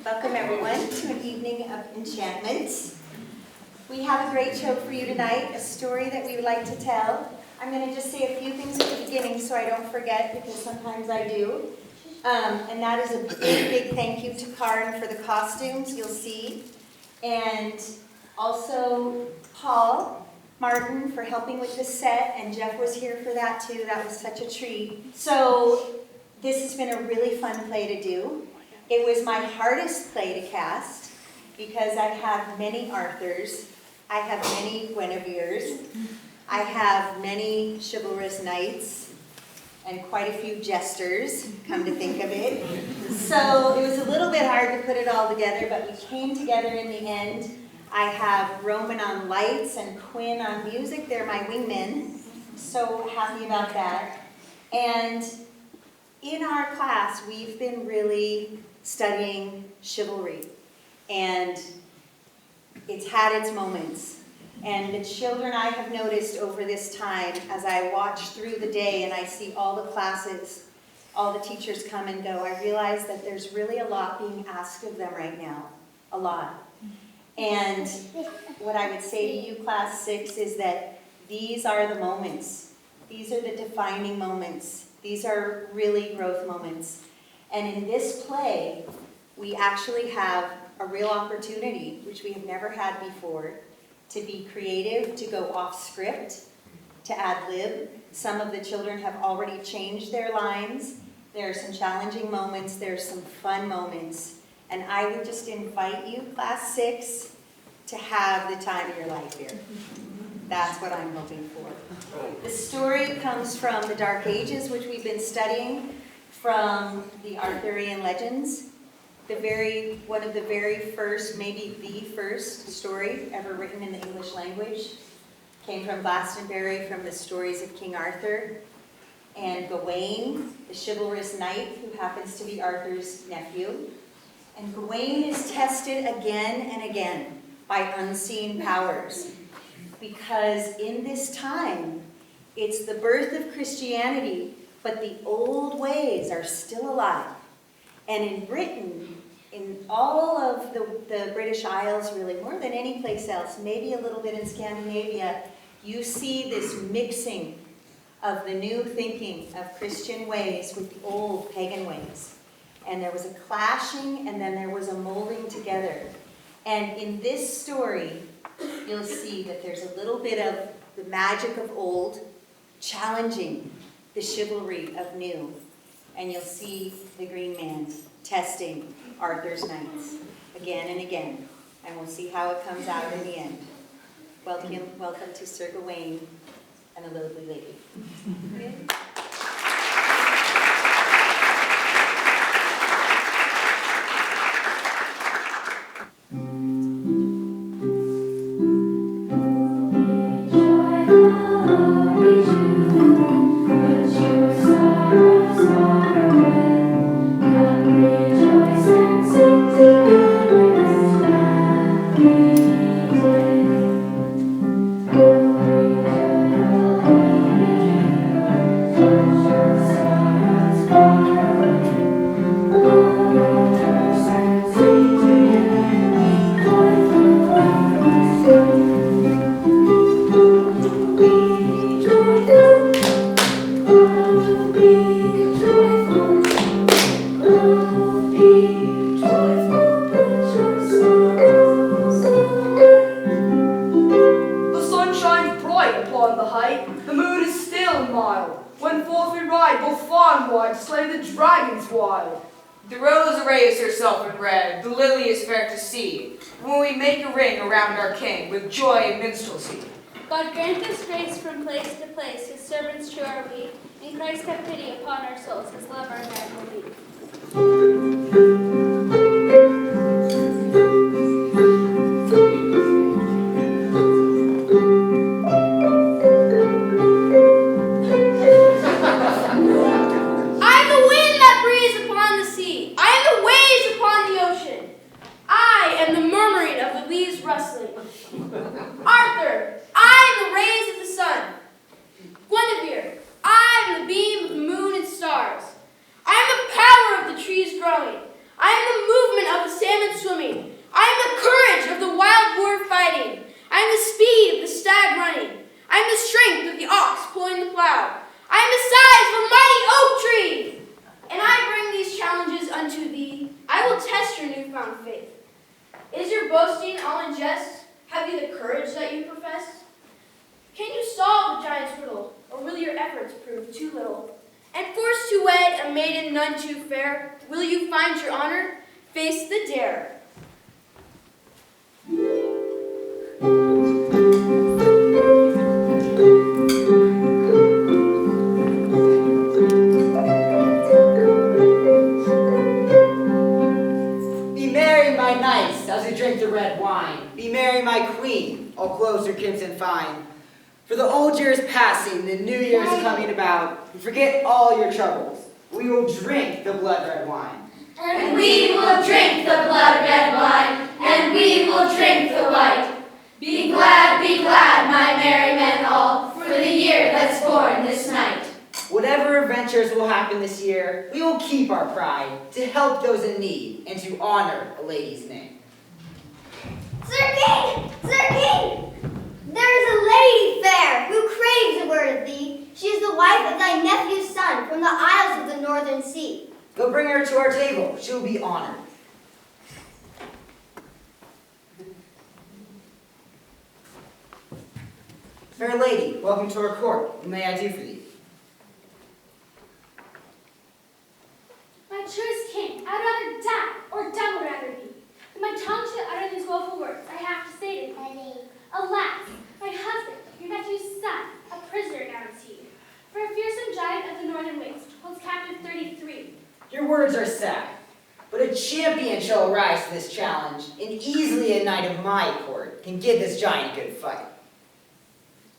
Welcome everyone to an evening of enchantment. We have a great show for you tonight, a story that we would like to tell. I'm going to just say a few things at the beginning so I don't forget, because sometimes I do. And that is a big thank you to Karen for the costumes, you'll see. And also Paul Martin for helping with the set, and Jeff was here for that too. That was such a treat. So this has been a really fun play to do. It was my hardest play to cast because I have many Arthurs, I have many Guineveres, I have many chivalrous knights, and quite a few jesters, come to think of it. So it was a little bit hard to put it all together, but we came together in the end. I have Roman on lights and Quinn on music. They're my wingmen. So happy about that. And in our class, we've been really studying chivalry. And it's had its moments. And the children I have noticed over this time, as I watch through the day and I see all the classes, all the teachers come and go, I realize that there's really a lot being asked of them right now. A lot. And what I would say to you, Class 6, is that these are the moments. These are the defining moments. These are really growth moments. And in this play, we actually have a real opportunity, which we have never had before, to be creative, to go off script, to ad-lib. Some of the children have already changed their lines. There are some challenging moments. There are some fun moments. And I would just invite you, Class 6, to have the time of your life here. That's what I'm hoping for. The story comes from the Dark Ages, which we've been studying, from the Arthurian legends. One of the very first, maybe the first story ever written in the English language came from Blackberry, from the stories of King Arthur. And Gawain, the chivalrous knight who happens to be Arthur's nephew. And Gawain is tested again and again by unseen powers. Because in this time, it's the birth of Christianity, but the old ways are still alive. And in Britain, in all of the British Isles, really, more than any place else, maybe a little bit in Scandinavia, you see this mixing of the new thinking of Christian ways with the old pagan ways. And there was a clashing, and then there was a molding together. And in this story, you'll see that there's a little bit of the magic of old challenging the chivalry of new. And you'll see the Green Man testing Arthur's knights again and again. And we'll see how it comes out in the end. Welcome to Sir Gawain and the Loathly Lady. The rose arrays herself in red, the lily is fair to see, when we make a ring around our king with joy and minstrelsy. God grant us grace from place to place, his servants true are we. In Christ have pity upon our souls, his love our head will be. Arthur, I am the rays of the sun. Guinevere, I am the beam of the moon and stars. I am the power of the trees growing. I am efforts prove too little, and forced to wed a maiden none too fair, will you find your honor? Face the dare. Be merry, my knights, as we drink the red wine. Be merry, my queen, all clothes are crimson fine. For the old year is passing, the new year is coming about. Forget all your troubles. We will drink the blood red wine. And we will drink the blood red wine, and we will drink the white. Be glad, my merry men all, for the year that's born this night. Whatever adventures will happen this year, we will keep our pride to help those in need and to honor a lady's name. Sir King! Sir King! There is a lady fair who craves a word of thee. She is the wife of thy nephew's son from the isles of the northern sea. Go bring her to our table. She will be honored. Fair lady, welcome to our court. What may I do for thee? My truest king, I'd rather die, or dumb would rather be, than my tongue should utter these woeful words I have to say to thee. Alas, my husband, your nephew's son, a prisoner now is he, for a fearsome giant of the northern waste holds captive 33. Your words are sad, but a champion shall rise to this challenge, and easily a knight of my court can give this giant a good fight.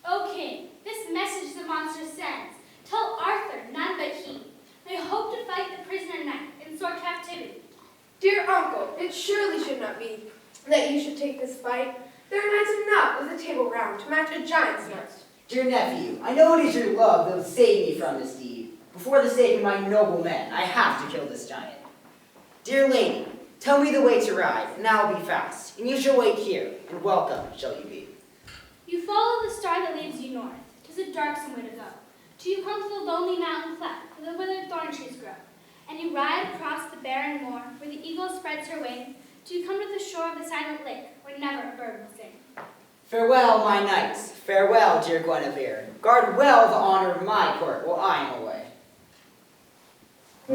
O king, this message the monster sends, tell Arthur, none but he, may hope to fight the prisoner knight in sore captivity. Dear uncle, it surely should not be that you should take this fight. There are knights enough with a table round to match a giant's nest. Dear nephew, I know it is your love that will save me from this deed. Before the sake of my noble men, I have to kill this giant. Dear lady, tell me the way to ride, and I will be fast, and you shall wait here, and welcome shall you be. You follow the star that leads you north. 'Tis a darksome way to go. Till you come to the lonely mountain cleft where the withered thorn trees grow. And you ride across the barren moor where the eagle spreads her wing, till you come to the shore of the silent lake where never a bird will sing. Farewell, my knights. Farewell, dear Guinevere. Guard well the honor of my court while I am away. The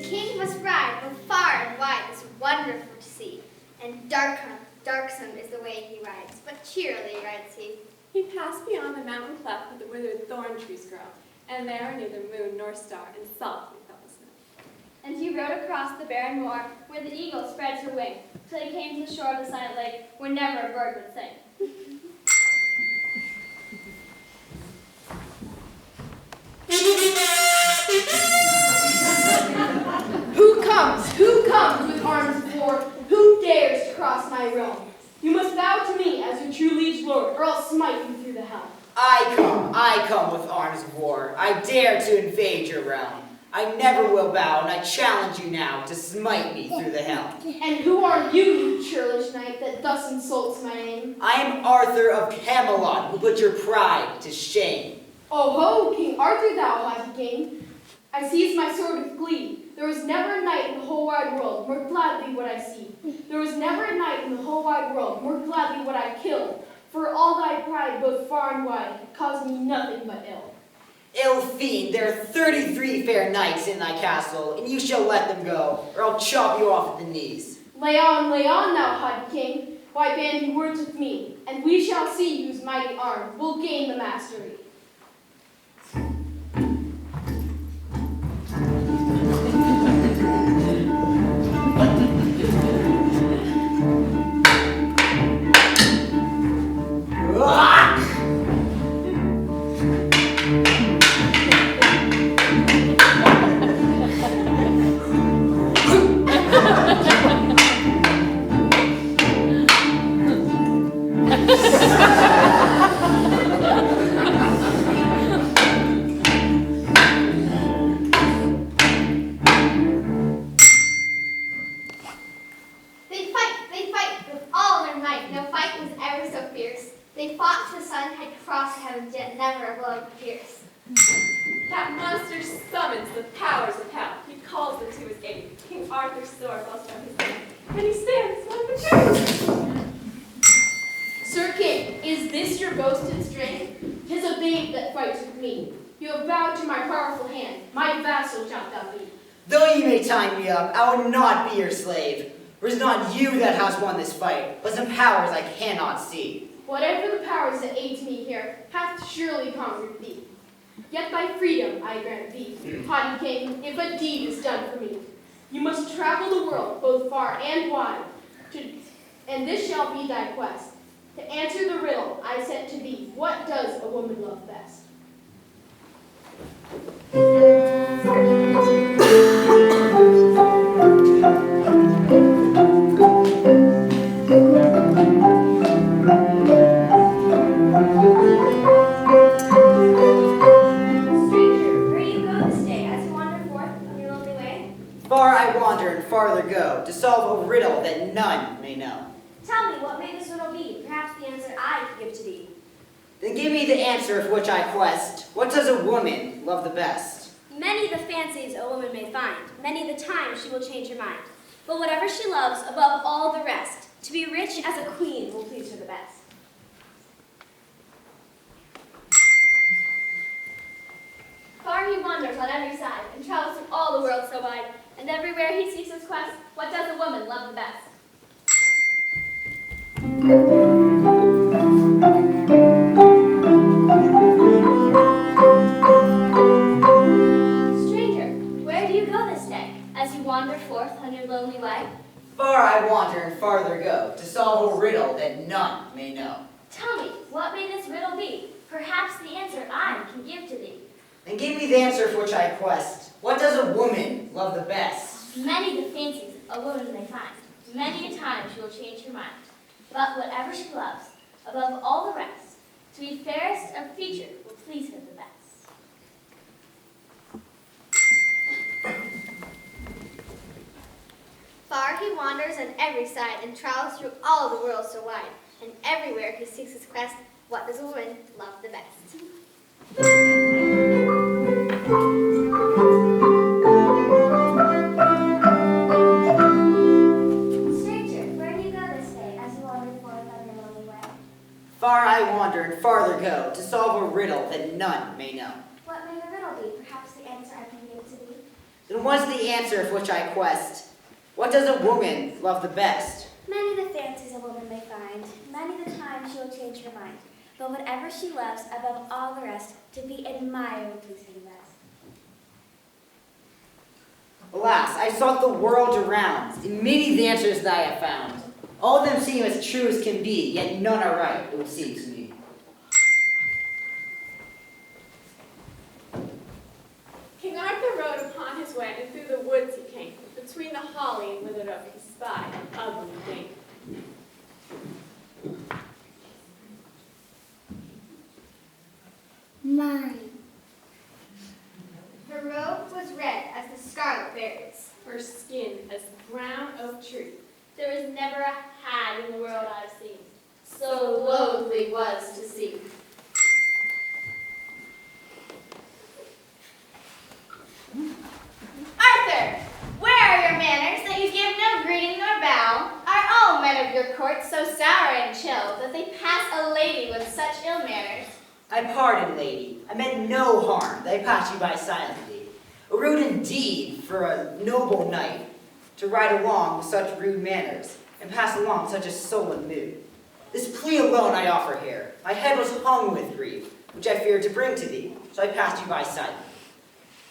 king must ride both far and wide, it's wonderful to see. And darksome is the way he rides, but cheerily rides he. He passed beyond the mountain cleft where the withered thorn trees grow, and there neither moon nor star, and softly fell the snow. And he rode across the barren moor where the eagle spreads her wing, till he came to the shore of the silent lake where never a bird would sing. Who comes with arms of war? Who dares to cross my realm? You must bow to me as your true liege lord, or I'll smite you through the helm. I come with arms of war. I dare to invade your realm. I never will bow, and I challenge you now to smite me through the helm. And who are you, you churlish knight, that thus insults my name? I am Arthur of Camelot, who put your pride to shame. Oh ho, King Arthur, thou mighty king. I seize my sword with glee. There was never a knight in the whole wide world more gladly would I see. There was never a knight in the whole wide world more gladly would I kill. For all thy pride, both far and wide, had caused me nothing but ill. Ill fiend, there are 33 fair knights in thy castle, and you shall let them go, or I'll chop you off at the knees. Lay on, thou haughty king. Why bandy words with me, and we shall see whose mighty arm will gain the mastery. They fight with all their might. No fight was ever so fierce. They fought till the sun had crossed heaven, yet never a blow could pierce. That monster summons the powers of hell. He calls them to his aid. King Arthur's sword falls from his hand, and he stands like the truth. Sir King, is this your boasted strength? 'Tis a babe that fights with me. You have bowed to my powerful hand. My vassal shalt thou be. Though you may tie me up, I will not be your slave. For it is not you that has won this fight, but some powers I cannot see. Whatever the powers that aid me here hath surely conquered thee. Yet thy freedom I grant thee, haughty king, if a deed is done for me. You must travel the world, both far and wide, and this shall be thy quest. To answer the riddle I sent to thee, what does a woman love best? Far I wander and farther go, to solve a riddle that none may know. Tell me, what may this riddle be? Perhaps the answer I can give to thee. Then give me the answer of which I quest. What does a woman love the best? Many the fancies a woman may find, many the time she will change her mind. But whatever she loves above all the rest, to be rich as a queen will please her the best. Far he wanders on every side, and travels through all the world so wide, and everywhere he seeks his quest, what does a woman love the best? Stranger, where do you go this day, as you wander forth on your lonely way? Far I wander and farther go, to solve a riddle that none may know. Tell me, what may this riddle be? Perhaps the answer I can give to thee. Then give me the answer for which I quest. What does a woman love the best? Many the fancies a woman may find, many a time she will change her mind. But whatever she loves, above all the rest, to be fairest of feature will please her the best. Far he wanders on every side and travels through all the world so wide. And everywhere he seeks his quest, what does a woman love the best? Stranger, where do you go this day as you wander forth on your lonely way? Far I wander and farther go, to solve a riddle that none may know. What may the riddle be? Perhaps the answer I can give to thee. Then what's the answer for which I quest? What does a woman love the best? Many the fancies a woman may find, many the time she will change her mind. But whatever she loves above all the rest, to be admired will please her the best. Alas, I sought the world around, in many the answers that I have found. All of them seem as true as can be, yet none are right, it would seem to me. King Arthur rode upon his way, and through the woods he came. Between the holly and withered oak he spied an ugly thing. Mine. Her robe was red as the scarlet berries. Her skin as brown oak tree. There was never a hag in the world I've seen, so loathly was to see. Arthur, where are your manners that you give no greeting nor bow? Are all men of your court so sour and chill that they pass a lady with such ill manners? I pardon, lady. I meant no harm, that I passed you by silently. A rude indeed for a noble knight to ride along with such rude manners, and pass along such a sullen mood. This plea alone I offer here. My head was hung with grief, which I feared to bring to thee, so I passed you by silently.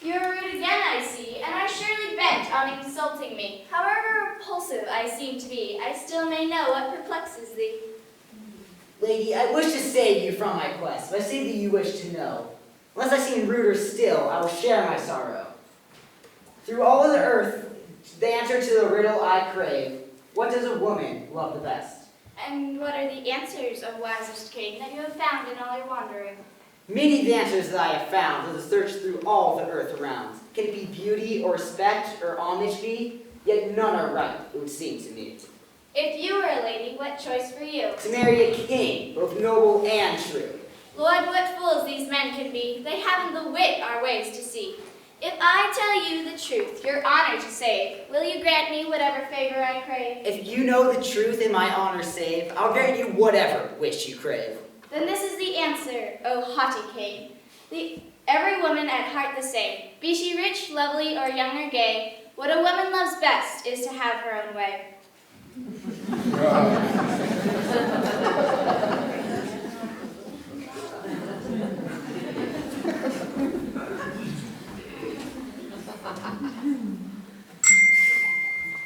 You are rude again, I see, and are surely bent on insulting me. However repulsive I seem to be, I still may know what perplexes thee. Lady, I wish to save you from my quest, but I see that you wish to know. Unless I seem ruder still, I will share my sorrow. Through all of the earth, the answer to the riddle I crave. What does a woman love the best? And what are the answers, O wisest king, that you have found in all your wandering? Many of the answers that I have found as I search through all the earth around. Can it be beauty or respect or homage be? Yet none are right, it would seem to me. If you were a lady, what choice for you? To marry a king, both noble and true. Lord, what fools these men can be. They haven't the wit our ways to see. If I tell you the truth, your honor to save, will you grant me whatever favor I crave? If you know the truth and my honor save, I'll grant you whatever wish you crave. Then this is the answer, O haughty king. Every woman at heart the same, be she rich, lovely, or young or gay, what a woman loves best is to have her own way.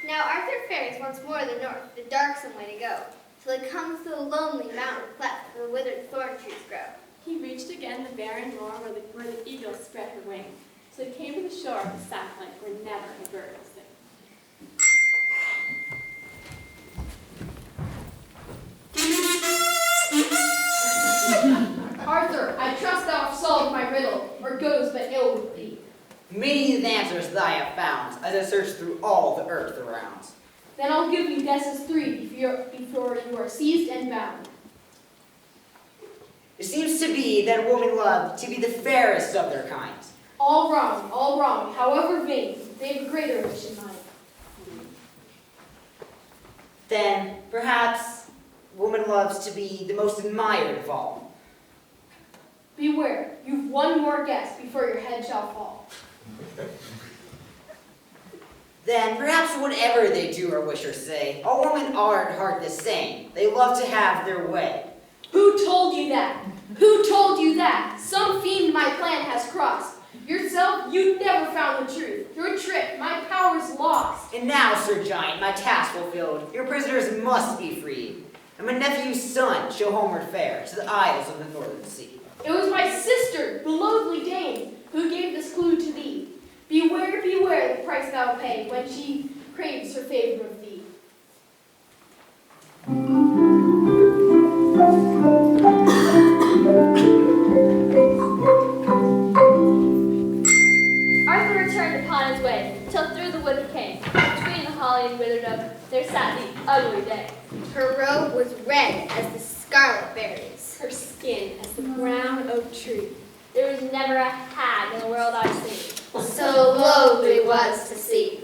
Now Arthur fares once more to the north, the darksome way to go, till he comes to a lonely mountain cleft where withered thorn trees grow. He reached again the barren moor where the eagle spread her wing, till he came to the shore of the sapling where never a bird will sing. Arthur, I trust thou hast solved my riddle, or goes but ill with thee. Many the answers that I have found, as I search through all the earth around. Then I'll give you guesses 3 before you are seized and bound. It seems to be that women love to be the fairest of their kind. All wrong, however vain, they have a greater wish in mind. Then, perhaps, woman loves to be the most admired of all. Beware, you've one more guess before your head shall fall. Then, perhaps whatever they do or wish or say, all women are at heart the same. They love to have their way. Who told you that? Who told you that? Some fiend my plan has crossed. Yourself, you never found the truth. Your trick, my power's lost. And now, Sir Giant, my task fulfilled, your prisoners must be freed. And my nephew's son shall homeward fare to the isles of the northern sea. It was my sister, the Loathly dame, who gave this clue to thee. Beware, beware the price thou pay when she craves her favor of thee. Arthur returned upon his way, till through the wood he came. Between the holly and withered oak, there sat the ugly day. Her robe was red as the scarlet berries. Her skin as the brown oak tree. There was never a hag in the world I've seen. So loathly was to see.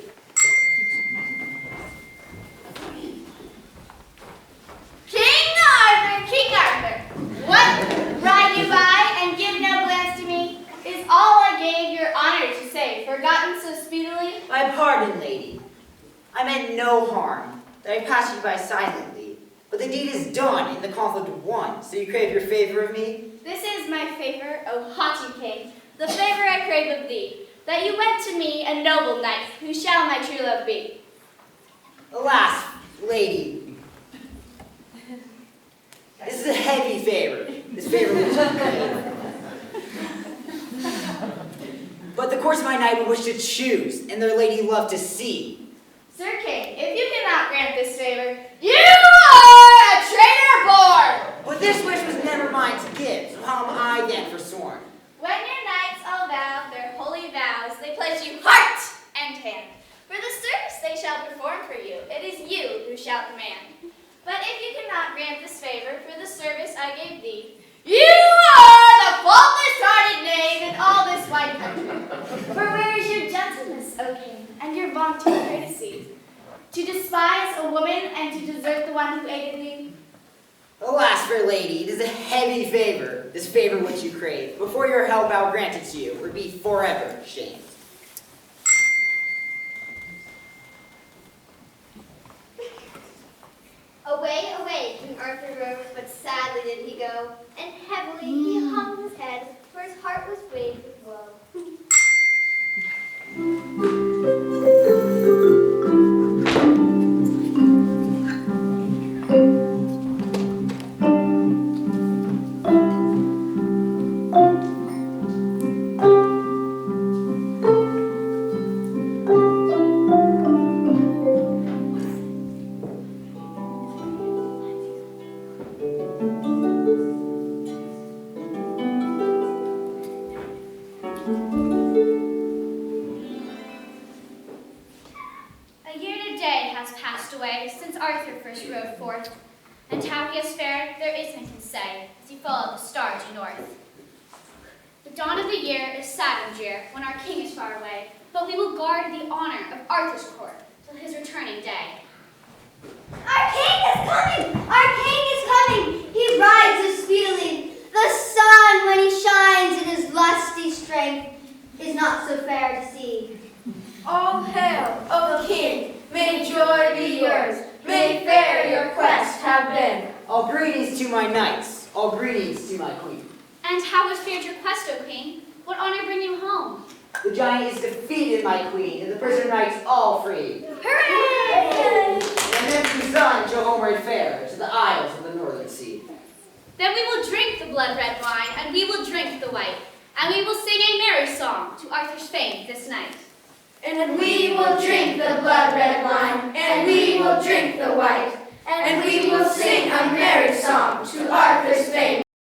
King Arthur, what ride you by and give no glance to me? Is all I gave your honor to say forgotten so speedily? My pardon, lady. I meant no harm, that I passed you by silently. But the deed is done, and the conflict won, so you crave your favor of me? This is my favor, O haughty king, the favor I crave of thee, that you wed to me a noble knight, who shall my true love be. Alas, lady, this is a heavy favor. This favor which you crave. But the course my knight would wish to choose, and their lady love to see. Sir king, if you cannot grant this favor, You are a traitor born! But this wish was never mine to give, so how am I then forsworn? when your knights all vow their holy vows, they pledge you heart and hand. For the service they shall perform for you, it is you who shall command. But if you cannot grant this favor for the service I gave thee, You are the faultless-hearted knave in all this wide country. for where is your gentleness, O king, and your vaunting courtesy? To despise a woman and to desert the one who aided thee? Alas, fair lady, it is a heavy favor, this favor which you crave. Before your help I'll grant it to you, or be forever shamed. Away, away, King Arthur rode, but sadly did he go, and heavily he hung his head, for his heart was weighed with woe. A year and a day has passed away since Arthur first rode forth, And how he has fared, there is none can say, as he followed the star due north. The dawn of the year is sad and drear, when our king is far away, but we will guard the honor of Arthur's court till his returning day. Our king is coming! Our king is coming! He rides so speedily. The sun, when he shines in his lusty strength, is not so fair to see. All hail, O king, may joy be yours, may fair your quest have been. All greetings to my knights, all greetings to my queen. And how was fared your quest, O king? What honor bring you home? The giant is defeated, my queen, and the prisoner knights all free. Hooray! And empty sun shall homeward fare to the isles of the northern sea. Then we will drink the blood-red wine, and we will drink the white, and we will sing a merry song to Arthur's fame this night. And we will drink the blood-red wine, and we will drink the white, and we will sing a merry song to Arthur's fame